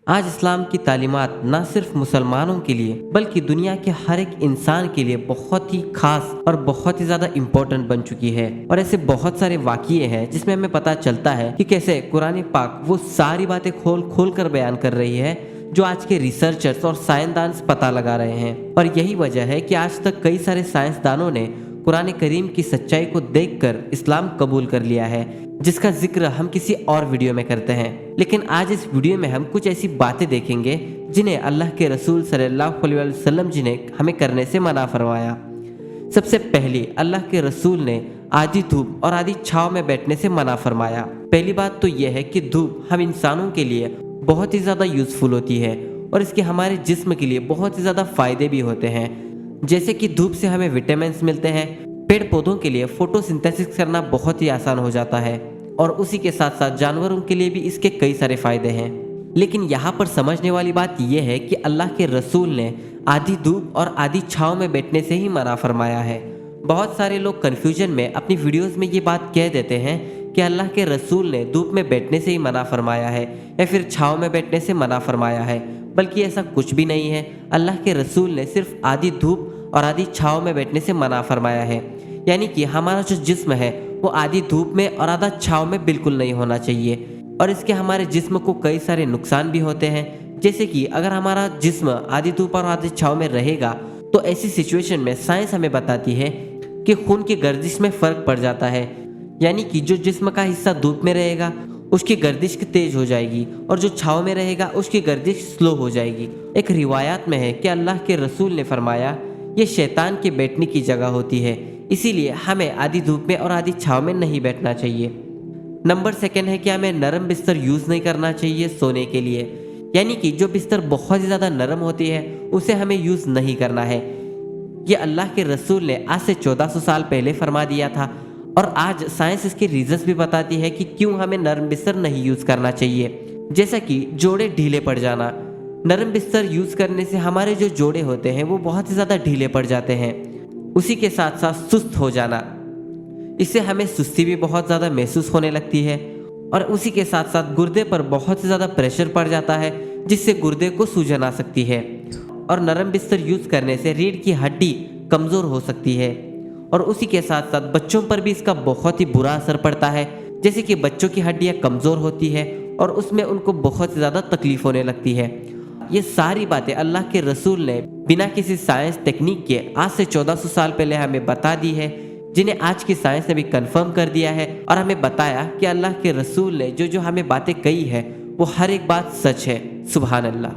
आज इस्लाम की तालीमात ना सिर्फ मुसलमानों के लिए बल्कि दुनिया के हर एक इंसान के लिए बहुत ही खास और बहुत ही ज़्यादा इम्पोर्टेंट बन चुकी है। और ऐसे बहुत सारे वाक़ये हैं जिसमें हमें पता चलता है कि कैसे कुरान पाक वो सारी बातें खोल खोल कर बयान कर रही है जो आज के रिसर्चर्स और साइंसदान पता लगा रहे हैं। और यही वजह है कि आज तक कई सारे साइंसदानों ने कुरान करीम की सच्चाई को देखकर इस्लाम कबूल कर लिया है, जिसका जिक्र हम किसी और वीडियो में करते हैं। लेकिन आज इस वीडियो में हम कुछ ऐसी बातें देखेंगे जिन्हें अल्लाह के रसूल सल्लल्लाहु अलैहि वसल्लम जी ने हमें करने से मना फरमाया। सबसे पहले अल्लाह के रसूल ने आधी धूप और आधी छांव में बैठने से मना फरमाया। पहली बात तो यह है कि धूप हम इंसानों के लिए बहुत ही ज़्यादा यूज़फुल होती है और इसके हमारे जिस्म के लिए बहुत ही ज़्यादा फ़ायदे भी होते हैं। जैसे कि धूप से हमें विटामिन्स मिलते हैं, पेड़ पौधों के लिए फोटोसिंथेसिस करना बहुत ही आसान हो जाता है और उसी के साथ साथ जानवरों के लिए भी इसके कई सारे फ़ायदे हैं। लेकिन यहाँ पर समझने वाली बात यह है कि अल्लाह के रसूल ने आधी धूप और आधी छांव में बैठने से ही मना फरमाया है। बहुत सारे लोग कन्फ्यूजन में अपनी वीडियोज़ में ये बात कह देते हैं कि अल्लाह के रसूल ने धूप में बैठने से ही मना फरमाया है या फिर छांव में बैठने से मना फरमाया है, बल्कि ऐसा कुछ भी नहीं है। अल्लाह के रसूल ने सिर्फ आधी धूप और आधी छांव में बैठने से मना फरमाया है, यानी कि हमारा जो जिस्म है वो आधी धूप में और आधा छांव में बिल्कुल नहीं होना चाहिए। और इसके हमारे जिस्म को कई सारे नुकसान भी होते हैं, जैसे कि अगर हमारा जिस्म आधी धूप और आधी छांव में रहेगा तो ऐसी सिचुएशन में साइंस हमें बताती है कि खून की गर्दिश में फ़र्क पड़ जाता है, यानी कि जो जिस्म का हिस्सा धूप में रहेगा उसकी गर्दिश तेज हो जाएगी और जो छांव में रहेगा उसकी गर्दिश स्लो हो जाएगी। एक रिवायात में है कि अल्लाह के रसूल ने फरमाया ये शैतान के बैठने की जगह होती है, इसीलिए हमें आधी धूप में और आधी छांव में नहीं बैठना चाहिए। नंबर सेकंड है कि हमें नरम बिस्तर यूज़ नहीं करना चाहिए सोने के लिए, यानी कि जो बिस्तर बहुत ही ज़्यादा नरम होती है उसे हमें यूज़ नहीं करना है। ये अल्लाह के रसूल ने आज से 1400 साल पहले फरमा दिया था और आज साइंस इसके रीजंस भी बताती है कि क्यों हमें नरम बिस्तर नहीं यूज़ करना चाहिए। जैसा कि जोड़े ढीले पड़ जाना, नरम बिस्तर यूज़ करने से हमारे जो जोड़े होते हैं वो बहुत ही ज़्यादा ढीले पड़ जाते हैं। उसी के साथ साथ सुस्त हो जाना, इससे हमें सुस्ती भी बहुत ज़्यादा महसूस होने लगती है और उसी के साथ साथ गुर्दे पर बहुत ही ज़्यादा प्रेशर पड़ जाता है जिससे गुर्दे को सूजन आ सकती है। और नरम बिस्तर यूज़ करने से रीढ़ की हड्डी कमज़ोर हो सकती है और उसी के साथ साथ बच्चों पर भी इसका बहुत ही बुरा असर पड़ता है, जैसे कि बच्चों की हड्डियाँ कमज़ोर होती है और उसमें उनको बहुत ज़्यादा तकलीफ होने लगती है। ये सारी बातें अल्लाह के रसूल ने बिना किसी साइंस टेक्निक के आज से 1400 साल पहले हमें बता दी है, जिन्हें आज की साइंस ने भी कंफर्म कर दिया है और हमें बताया कि अल्लाह के रसूल ने जो जो हमें बातें कही है वो हर एक बात सच है। सुभान अल्लाह।